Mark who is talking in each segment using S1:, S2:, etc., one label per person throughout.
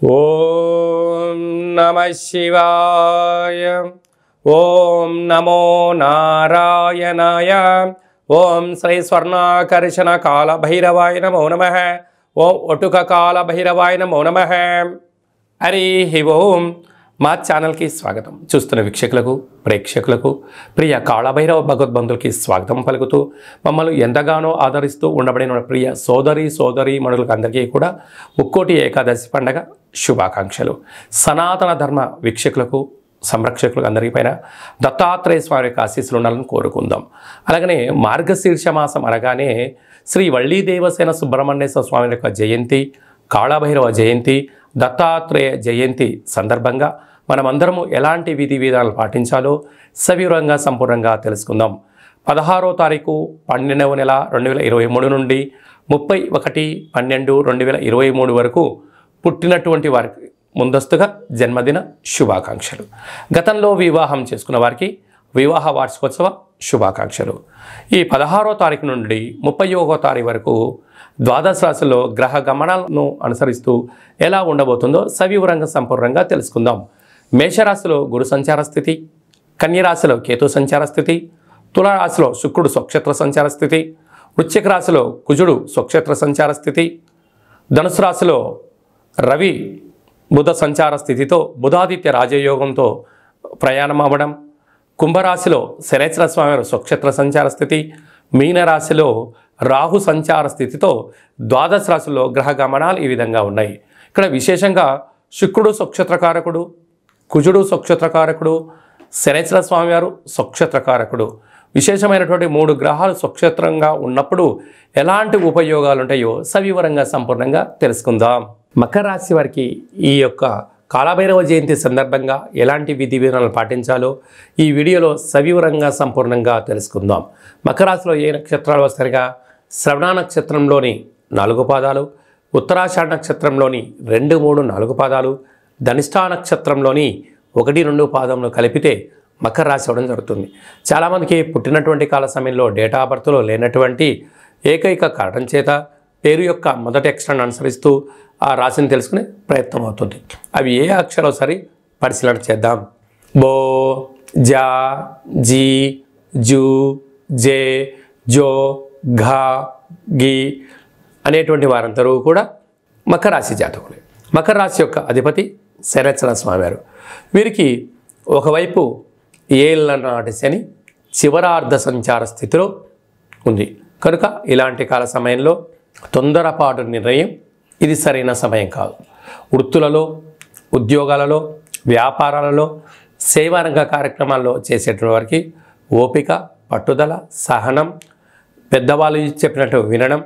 S1: ఓం నమః శివాయ. ఓం నమో నారాయణాయ. ఓం శ్రీ స్వర్ణాకర్షణ కాల భైరవాయ నమో నమః. ఓం ఒటుక కాల భైరవాయ నమో నమః. హరి ఓం. మా ఛానల్కి స్వాగతం. చూస్తున్న వీక్షకులకు, ప్రేక్షకులకు, ప్రియ కాళభైరవ భగవద్బంధులకి స్వాగతం పలుకుతూ మమ్మల్ని ఎంతగానో ఆదరిస్తూ ఉండబడిన ప్రియ సోదరి మనులకు అందరికీ కూడా ముక్కోటి ఏకాదశి పండగ శుభాకాంక్షలు. సనాతన ధర్మ వీక్షకులకు, సంరక్షకులకు అందరికీ పైన దత్తాత్రేయ స్వామి యొక్క ఆశీస్సులు ఉండాలని కోరుకుందాం. అలాగనే మార్గశీర్ష మాసం అనగానే శ్రీ వల్లి దేవసేన సుబ్రహ్మణ్యేశ్వర స్వామి యొక్క జయంతి, కాళభైరవ జయంతి, దత్తాత్రేయ జయంతి సందర్భంగా మనమందరము ఎలాంటి విధి విధానాలు పాటించాలో సవివరంగా సంపూర్ణంగా తెలుసుకుందాం. 16వ తారీఖు 12వ నెల 2023 నుండి 31/12/2023 వరకు పుట్టినటువంటి వారికి ముందస్తుగా జన్మదిన శుభాకాంక్షలు. గతంలో వివాహం చేసుకున్న వారికి వివాహ వార్షికోత్సవ శుభాకాంక్షలు. ఈ 16వ తారీఖు నుండి 31వ తారీఖు వరకు ద్వాదశ రాశుల్లో గ్రహ గమనాలను అనుసరిస్తూ ఎలా ఉండబోతుందో సవివరంగా సంపూర్ణంగా తెలుసుకుందాం. మేషరాశిలో గురు సంచార స్థితి, కన్యరాశిలో కేతు సంచార స్థితి, తులారాశిలో శుక్రుడు స్వక్షేత్ర సంచార స్థితి, వృశ్చిక రాశిలో కుజుడు స్వక్షేత్ర సంచార స్థితి, ధనుసు రాశిలో రవి బుధ సంచార స్థితితో బుధాదిత్య రాజయోగంతో ప్రయాణం అవ్వడం, కుంభరాశిలో శనేశ్వర స్వామి స్వక్షేత్ర సంచార స్థితి, మీనరాశిలో రాహు సంచార స్థితితో ద్వాదశ రాశుల్లో గ్రహ గమనాలు ఈ విధంగా ఉన్నాయి. ఇక్కడ విశేషంగా శుక్రుడు స్వక్షేత్రకారకుడు, కుజుడు స్వక్షేత్రకారకుడు, శనేశ్వర స్వామి వారు స్వక్షేత్రకారకుడు. విశేషమైనటువంటి 3 గ్రహాలు స్వక్షేత్రంగా ఉన్నప్పుడు ఎలాంటి ఉపయోగాలు ఉంటాయో సవివరంగా సంపూర్ణంగా తెలుసుకుందాం. మకర రాశి వారికి ఈ యొక్క కాళభైరవ జయంతి సందర్భంగా ఎలాంటి విధి విధానాలు పాటించాలో ఈ వీడియోలో సవివరంగా సంపూర్ణంగా తెలుసుకుందాం. మకర రాశిలో ఏ నక్షత్రాలు వస్తాయిగా శ్రవణ నక్షత్రంలోని 4 పాదాలు, ఉత్తరాషాఢ నక్షత్రంలోని 2, 3, 4 పాదాలు, ధనిష్టా నక్షత్రంలోని 1, 2 పాదములు కలిపితే మకర రాశి అవ్వడం జరుగుతుంది. చాలామందికి పుట్టినటువంటి కాల సమయంలో డేటా ఆఫ్ బర్త్లో లేనటువంటి ఏకైక కారణం చేత పేరు యొక్క మొదటి అక్షరాన్ని అనుసరిస్తూ ఆ రాశిని తెలుసుకునే ప్రయత్నం అవుతుంది. అవి ఏ అక్షరం సరి పరిశీలన చేద్దాం. బో, జా, జీ, జూ, జే, జో, ఘా, గి అనేటువంటి వారందరూ కూడా మకర రాశి జాతకులే. మకర రాశి యొక్క అధిపతి శనేశ్వర స్వామి వారు. వీరికి ఒకవైపు ఏళ్ళ నాటి శని చివరార్ధ సంచార స్థితిలో ఉంది కనుక ఇలాంటి కాల సమయంలో తొందరపాటు నిర్ణయం ఇది సరైన సమయం కాదు. వృత్తులలో, ఉద్యోగాలలో, వ్యాపారాలలో, సేవారంగ కార్యక్రమాల్లో చేసేటువంటి వారికి ఓపిక, పట్టుదల, సహనం, పెద్దవాళ్ళు చెప్పినట్టు వినడం,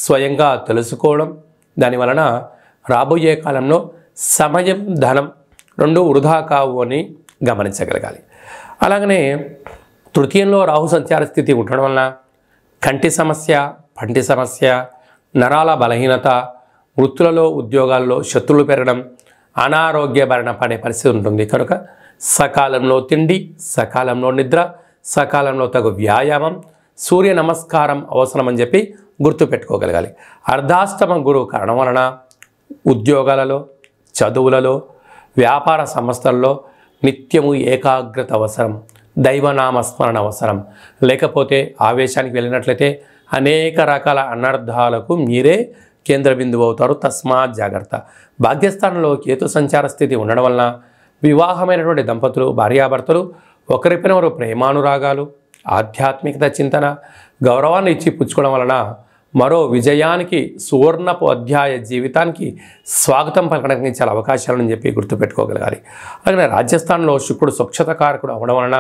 S1: స్వయంగా తెలుసుకోవడం, దానివలన రాబోయే కాలంలో సమయం, ధనం 2 వృధా కావు అని గమనించగలగాలి. అలాగనే తృతీయంలో రాహు సంచార స్థితి ఉండడం వలన కంటి సమస్య, పంటి సమస్య, నరాల బలహీనత, వృత్తులలో, ఉద్యోగాల్లో శత్రువులు పెరగడం, అనారోగ్య బారిన పడే పరిస్థితి ఉంటుంది. కనుక సకాలంలో తిండి, సకాలంలో నిద్ర, సకాలంలో తగు వ్యాయామం, సూర్య నమస్కారం అవసరమని చెప్పి గుర్తుపెట్టుకోగలగాలి. అర్ధాష్టమ గురువు కారణం వలన ఉద్యోగాలలో, చదువులలో, వ్యాపార సంస్థల్లో నిత్యము ఏకాగ్రత అవసరం, దైవనామస్మరణ అవసరం. లేకపోతే ఆవేశానికి వెళ్ళినట్లయితే అనేక రకాల అనర్థాలకు మీరే కేంద్ర బిందువు అవుతారు. తస్మాత్ జాగ్రత్త. భాగ్యస్థానంలో కేతు సంచార స్థితి ఉండడం వలన వివాహమైనటువంటి దంపతులు, భార్యాభర్తలు ఒకరిపైన ఒకరు ప్రేమానురాగాలు, ఆధ్యాత్మికత చింతన, గౌరవాన్ని ఇచ్చి పుచ్చుకోవడం వలన మరో విజయానికి, సువర్ణపు అధ్యాయ జీవితానికి స్వాగతం పలకడానికి చాలా అవకాశాలని చెప్పి గుర్తుపెట్టుకోగలగాలి. అలాగే రాజస్థాన్లో శుక్రుడు స్వక్షతకారకుడు అవ్వడం వలన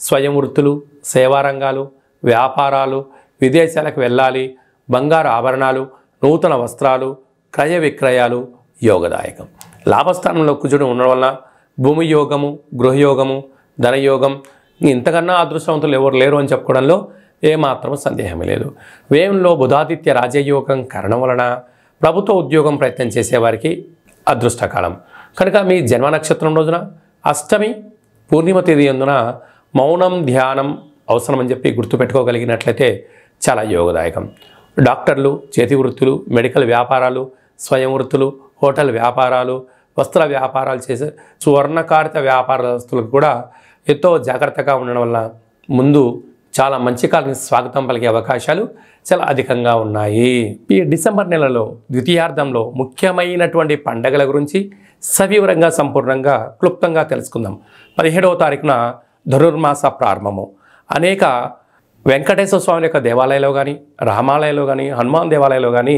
S1: స్వయం వృత్తులు, సేవారంగాలు, వ్యాపారాలు, విదేశాలకు వెళ్ళాలి, బంగారు ఆభరణాలు, నూతన వస్త్రాలు, క్రయ విక్రయాలు యోగదాయకం. లాభస్థానంలో కుజుడు ఉండడం వలన భూమి యోగము, గృహయోగము, ధనయోగం, ఇంతకన్నా అదృష్టవంతులు ఎవరు లేరు అని చెప్పుకోవడంలో ఏమాత్రం సందేహమే లేదు. వ్యయంలో బుధాదిత్య రాజయోగం కారణం వలన ప్రభుత్వ ఉద్యోగం ప్రయత్నం చేసేవారికి అదృష్టకాలం. కనుక మీ జన్మ నక్షత్రం రోజున అష్టమి పూర్ణిమ తేదీ అందున మౌనం, ధ్యానం అవసరమని చెప్పి గుర్తుపెట్టుకోగలిగినట్లయితే చాలా యోగదాయకం. డాక్టర్లు, చేతి వృత్తులు, మెడికల్ వ్యాపారాలు, స్వయం వృత్తులు, హోటల్ వ్యాపారాలు, వస్త్ర వ్యాపారాలు చేసే స్వర్ణకారిత వ్యాపారస్తులకు కూడా ఎంతో జాగ్రత్తగా ఉండడం వల్ల ముందు చాలా మంచి కాలానికి స్వాగతం పలికే అవకాశాలు చాలా అధికంగా ఉన్నాయి. ఈ డిసెంబర్ నెలలో ద్వితీయార్థంలో ముఖ్యమైనటువంటి పండగల గురించి సవివరంగా సంపూర్ణంగా క్లుప్తంగా తెలుసుకుందాం. 17వ తారీఖున ధనుర్మాస ప్రారంభము. అనేక వెంకటేశ్వర స్వామి యొక్క దేవాలయంలో కానీ, రామాలయంలో కానీ, హనుమాన్ దేవాలయంలో కానీ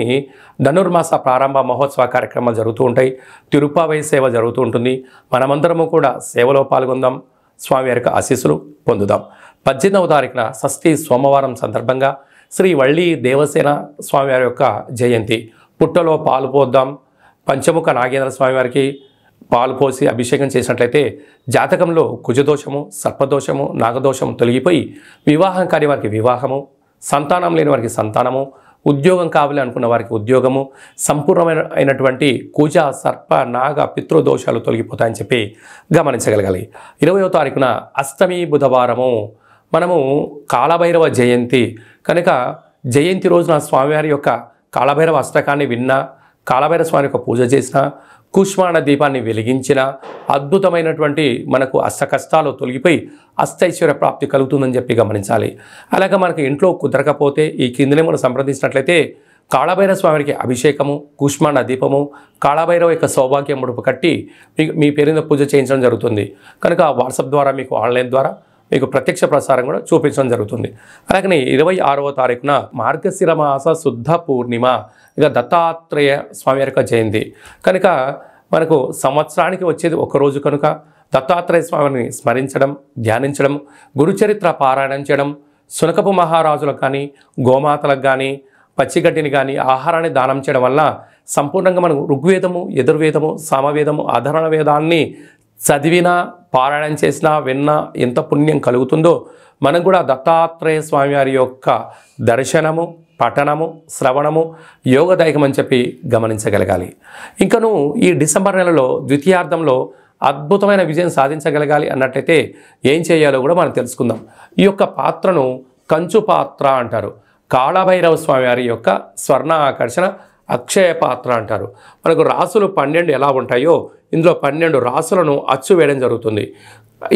S1: ధనుర్మాస ప్రారంభ మహోత్సవ కార్యక్రమాలు జరుగుతూ ఉంటాయి. తిరుపావై సేవ జరుగుతూ ఉంటుంది. మనమందరము కూడా సేవలో పాల్గొందాం, స్వామి యొక్క ఆశీస్సులు పొందుదాం. 18వ తారీఖున షష్ఠి సోమవారం సందర్భంగా శ్రీ వల్లి దేవసేన స్వామివారి యొక్క జయంతి. పుట్టలో పాలు పోద్దాం. పంచముఖ నాగేంద్ర స్వామివారికి పాలు పోసి అభిషేకం చేసినట్లయితే జాతకంలో కుజదోషము, సర్పదోషము, నాగదోషము తొలగిపోయి వివాహం కాని వారికి వివాహము, సంతానం లేని వారికి సంతానము, ఉద్యోగం కావాలి అనుకున్న వారికి ఉద్యోగము, సంపూర్ణమైనటువంటి కుజ, సర్ప, నాగ, పితృదోషాలు తొలగిపోతాయని చెప్పి గమనించగలగాలి. 20వ తారీఖున అష్టమి బుధవారము. మనము కాలభైరవ జయంతి కనుక జయంతి రోజున స్వామివారి యొక్క కాలభైరవ అష్టకాన్ని విన్నా, కాలభైరవ స్వామి యొక్క పూజ చేసిన, కూష్మాండ దీపాన్ని వెలిగించిన అద్భుతమైనటువంటి మనకు అష్ట కష్టాలు తొలగిపోయి అష్టైశ్వర్య ప్రాప్తి కలుగుతుందని చెప్పి గమనించాలి. అలాగే మనకు ఇంట్లో కుదరకపోతే ఈ కిందనే మనం సంప్రదించినట్లయితే కాళభైరవ స్వామికి అభిషేకము, కూష్మాండ దీపము, కాళభైరవ యొక్క సౌభాగ్యం ముడుపు కట్టి మీ పేరున పూజ చేయించడం జరుగుతుంది. కనుక వాట్సాప్ ద్వారా మీకు ఆన్లైన్ ద్వారా మీకు ప్రత్యక్ష ప్రసారం కూడా చూపించడం జరుగుతుంది. అలాగనే 26వ తారీఖున మార్గశిర మాస శుద్ధ పూర్ణిమ, ఇక దత్తాత్రేయ స్వామి యొక్క జయంతి. కనుక మనకు సంవత్సరానికి వచ్చేది ఒకరోజు కనుక దత్తాత్రేయ స్వామిని స్మరించడం, ధ్యానించడం, గురుచరిత్ర పారాయణం చేయడం, శునకపు మహారాజులకు కానీ, గోమాతలకు కానీ, పచ్చిగడ్డిని కానీ ఆహారాన్ని దానం చేయడం వల్ల సంపూర్ణంగా మనం ఋగ్వేదము, యజుర్వేదము, సామవేదము, అధర్వణ వేదాన్ని చదివినా, పారాయణం చేసినా, విన్నా ఎంత పుణ్యం కలుగుతుందో మనం కూడా దత్తాత్రేయ స్వామి వారి యొక్క దర్శనము, పఠనము, శ్రవణము యోగదాయకమని చెప్పి గమనించగలగాలి. ఇంకను ఈ డిసెంబర్ నెలలో ద్వితీయార్థంలో అద్భుతమైన విజయం సాధించగలగాలి అన్నట్లయితే ఏం చేయాలో కూడా మనం తెలుసుకుందాం. ఈ యొక్క పాత్రను కంచు పాత్ర అంటారు. కాళభైరవ స్వామి వారి యొక్క స్వర్ణ ఆకర్షణ అక్షయ పాత్ర అంటారు. మనకు రాసులు 12 ఎలా ఉంటాయో ఇందులో 12 రాసులను అచ్చు వేయడం జరుగుతుంది.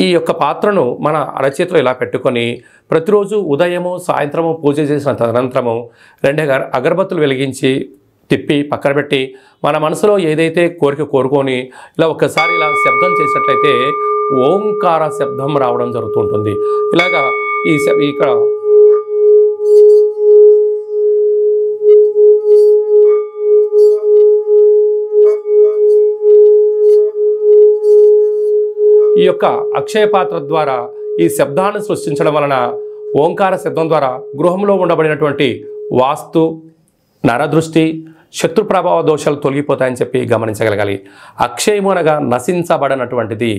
S1: ఈ యొక్క పాత్రను మన అరచేతిలో ఇలా పెట్టుకొని ప్రతిరోజు ఉదయము, సాయంత్రము పూజ చేసిన తదనంతరము 2 అగరబత్తులు వెలిగించి తిప్పి పక్కన పెట్టి మన మనసులో ఏదైతే కోరిక కోరుకొని ఇలా ఒక్కసారి ఇలా శబ్దం చేసినట్లయితే ఓంకార శబ్దం రావడం జరుగుతుంటుంది. ఇలాగా ఇక్కడ ఈ యొక్క అక్షయ పాత్ర ద్వారా ఈ శబ్దాన్ని సృష్టించడం వలన ఓంకార శబ్దం ద్వారా గృహంలో ఉండబడినటువంటి వాస్తు, నరదృష్టి, శత్రు ప్రభావ దోషాలు తొలగిపోతాయని చెప్పి గమనించగలగాలి. అక్షయము అనగా నశించబడినటువంటిది.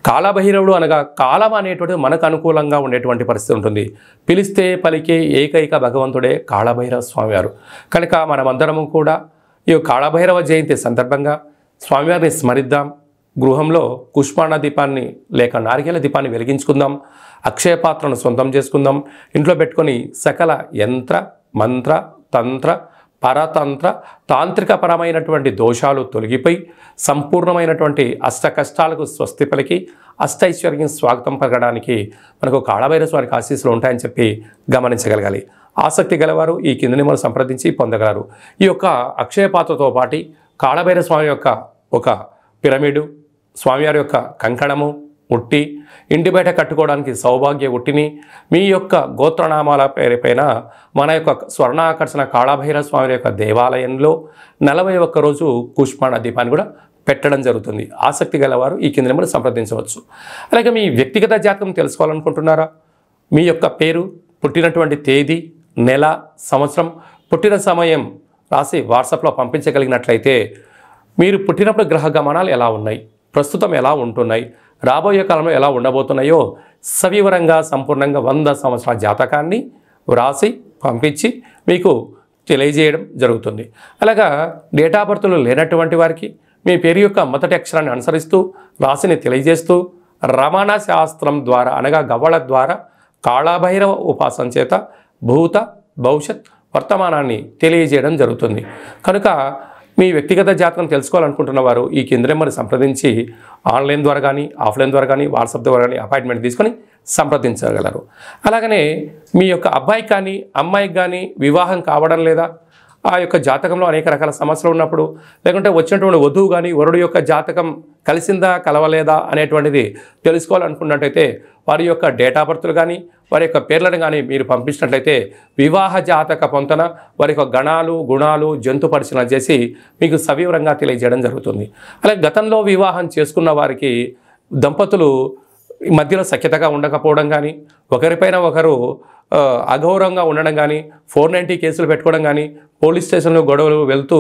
S1: కాళభైరవుడు అనగా కాలం అనేటువంటిది మనకు అనుకూలంగా ఉండేటువంటి పరిస్థితి ఉంటుంది. పిలిస్తే పలికే ఏకైక భగవంతుడే కాళభైరవ స్వామివారు. కనుక మనమందరము కూడా ఈ కాళభైరవ జయంతి సందర్భంగా స్వామివారిని స్మరిద్దాం. గృహంలో కూష్మాండ దీపాన్ని లేక నారికేల దీపాన్ని వెలిగించుకుందాం. అక్షయ పాత్రను సొంతం చేసుకుందాం. ఇంట్లో పెట్టుకొని సకల యంత్ర, మంత్ర, తంత్ర, పరతంత్ర, తాంత్రికపరమైనటువంటి దోషాలు తొలగిపోయి సంపూర్ణమైనటువంటి అష్ట కష్టాలకు స్వస్తి పలికి అష్టైశ్వర్యం స్వాగతం పలకడానికి మనకు కాళభైరవ స్వామికి ఆశీస్సులు ఉంటాయని చెప్పి గమనించగలగాలి. ఆసక్తి గలవారు ఈ కిందని మనం సంప్రదించి పొందగలరు. ఈ యొక్క అక్షయ పాత్రతో పాటు కాళభైరవ స్వామి యొక్క ఒక పిరమిడు, స్వామివారి యొక్క కంకణము, ఉట్టి, ఇంటి బయట కట్టుకోవడానికి సౌభాగ్య ఉట్టిని మీ యొక్క గోత్రనామాల పేరుపైన మన యొక్క స్వర్ణాకర్షణ కాళభైరవ స్వామి యొక్క దేవాలయంలో 41 రోజు కూష్మాండ దీపాన్ని కూడా పెట్టడం జరుగుతుంది. ఆసక్తి గలవారు ఈ కింద నెంబర్ సంప్రదించవచ్చు. అలాగే మీ వ్యక్తిగత జాతకం తెలుసుకోవాలనుకుంటున్నారా? మీ యొక్క పేరు, పుట్టినటువంటి తేదీ, నెల, సంవత్సరం, పుట్టిన సమయం రాసి వాట్సాప్లో పంపించగలిగినట్లయితే మీరు పుట్టినప్పుడు గ్రహ గమనాలు ఎలా ఉన్నాయి, ప్రస్తుతం ఎలా ఉంటున్నాయి, రాబోయే కాలంలో ఎలా ఉండబోతున్నాయో సవివరంగా సంపూర్ణంగా 100 సంవత్సరాల జాతకాన్ని వ్రాసి పంపించి మీకు తెలియజేయడం జరుగుతుంది. అలాగా డేట్ ఆఫ్ బర్త్లు లేనటువంటి వారికి మీ పేరు యొక్క మొదటి అక్షరాన్ని అనుసరిస్తూ రాశిని తెలియజేస్తూ రమణ శాస్త్రం ద్వారా అనగా గవ్వళ ద్వారా కాళభైరవ ఉపాసన చేత భూత, భవిష్యత్, వర్తమానాన్ని తెలియజేయడం జరుగుతుంది. కనుక మీ వ్యక్తిగత జాతకం తెలుసుకోవాలనుకుంటున్న వారు ఈ కింద నెంబర్ని సంప్రదించి ఆన్లైన్ ద్వారా కానీ ఆఫ్లైన్ ద్వారా కానీ వాట్సాప్ ద్వారా కానీ అపాయింట్మెంట్ తీసుకొని సంప్రదించగలరు. అలాగనే మీ యొక్క అబ్బాయికి కానీ అమ్మాయికి కానీ వివాహం కావడం లేదా, ఆ యొక్క జాతకంలో అనేక రకాల సమస్యలు ఉన్నప్పుడు, లేకుంటే వచ్చినటువంటి వధువు కానీ వరుడు యొక్క జాతకం కలిసిందా కలవలేదా అనేటువంటిది తెలుసుకోవాలనుకున్నట్టయితే వారి యొక్క డేట్ ఆఫ్ బర్త్లు కానీ వారి యొక్క పేర్లను కానీ మీరు పంపించినట్లయితే వివాహ జాతక పొంతన వారి యొక్క గణాలు గుణాలు జంతు పరిశీలన చేసి మీకు సవివరంగా తెలియజేయడం జరుగుతుంది. అలాగే గతంలో వివాహం చేసుకున్న వారికి దంపతులు మధ్యలో సఖ్యతగా ఉండకపోవడం కానీ, ఒకరిపైన ఒకరు అగౌరవంగా ఉండడం కానీ, 490 కేసులు పెట్టుకోవడం కానీ, పోలీస్ స్టేషన్లో గొడవలు వెళ్తూ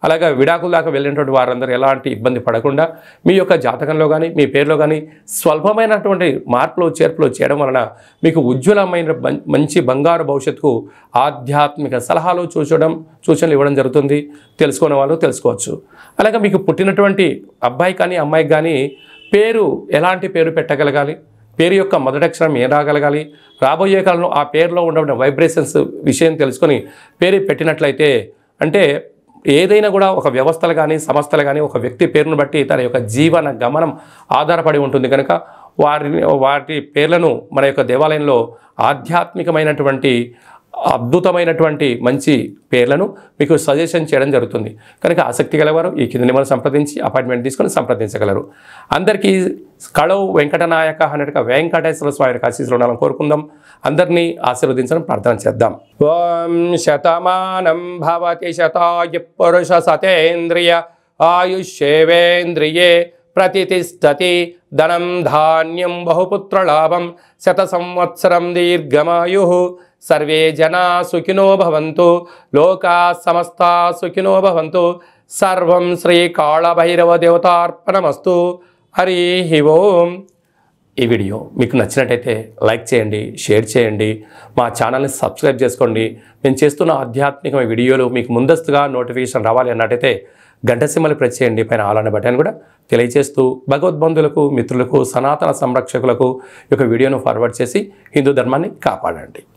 S1: అలాగే విడాకుల దాకా వెళ్ళినటువంటి వారందరూ ఎలాంటి ఇబ్బంది పడకుండా మీ యొక్క జాతకంలో కానీ మీ పేరులో కానీ స్వల్పమైనటువంటి మార్పులు చేర్పులు చేయడం వలన మీకు ఉజ్వలమైన మంచి బంగారు భవిష్యత్తుకు ఆధ్యాత్మిక సలహాలు సూచనలు ఇవ్వడం జరుగుతుంది. తెలుసుకునే వాళ్ళు తెలుసుకోవచ్చు. అలాగే మీకు పుట్టినటువంటి అబ్బాయి కానీ అమ్మాయికి కానీ పేరు ఎలాంటి పేరు పెట్టగలగాలి, పేరు యొక్క మొదటి అక్షరం ఏం రాగలగాలి, రాబోయే కాలంలో ఆ పేరులో ఉన్న వైబ్రేషన్స్ విషయం తెలుసుకొని పేరు పెట్టినట్లయితే, అంటే ఏదైనా కూడా ఒక వ్యవస్థలు కానీ సంస్థలు కానీ ఒక వ్యక్తి పేరును బట్టి తన యొక్క జీవన గమనం ఆధారపడి ఉంటుంది కనుక వాటి పేర్లను మన యొక్క దేవాలయంలో ఆధ్యాత్మికమైనటువంటి అద్భుతమైనటువంటి మంచి పేర్లను మీకు సజెషన్ చేయడం జరుగుతుంది. కనుక ఆసక్తి గలవారు ఈ కింద నెంబర్ సంప్రదించి అపాయింట్మెంట్ తీసుకొని సంప్రదించగలరు. అందరికీ కళవు వెంకటనాయక అన్నట్టుగా వెంకటేశ్వర స్వామి ఆశీస్సులు ఉండాలని కోరుకుందాం. అందరినీ ఆశీర్వదించడం ప్రార్థన చేద్దాం. ఓం శతమానం భవతి శతాయు పురుష సతేంద్రియ ఆయుష్యేవేంద్రియే ప్రతిష్టతి ధనం ధాన్యం బహుపుత్రలాభం శత సంవత్సరం దీర్ఘమాయు. సర్వే జనా సుఖినో భవంతు, లోకా సమస్తా సుఖినో భవంతు. సర్వం శ్రీ కాళభైరవ దేవతార్పణమస్తు. హరి ఓం. ఈ వీడియో మీకు నచ్చినట్టయితే లైక్ చేయండి, షేర్ చేయండి, మా ఛానల్ని సబ్స్క్రైబ్ చేసుకోండి. నేను చేస్తున్న ఆధ్యాత్మిక వీడియోలు మీకు ముందస్తుగా నోటిఫికేషన్ రావాలి అన్నట్టయితే గంట సింబల్ ప్రెస్ చేయండి, పైన ఆల్ అనే బటన్ కూడా తెలియజేస్తూ భగవద్బంధులకు మిత్రులకు సనాతన సంరక్షకులకు ఈ యొక్క వీడియోను ఫార్వర్డ్ చేసి హిందూ ధర్మాన్ని కాపాడండి.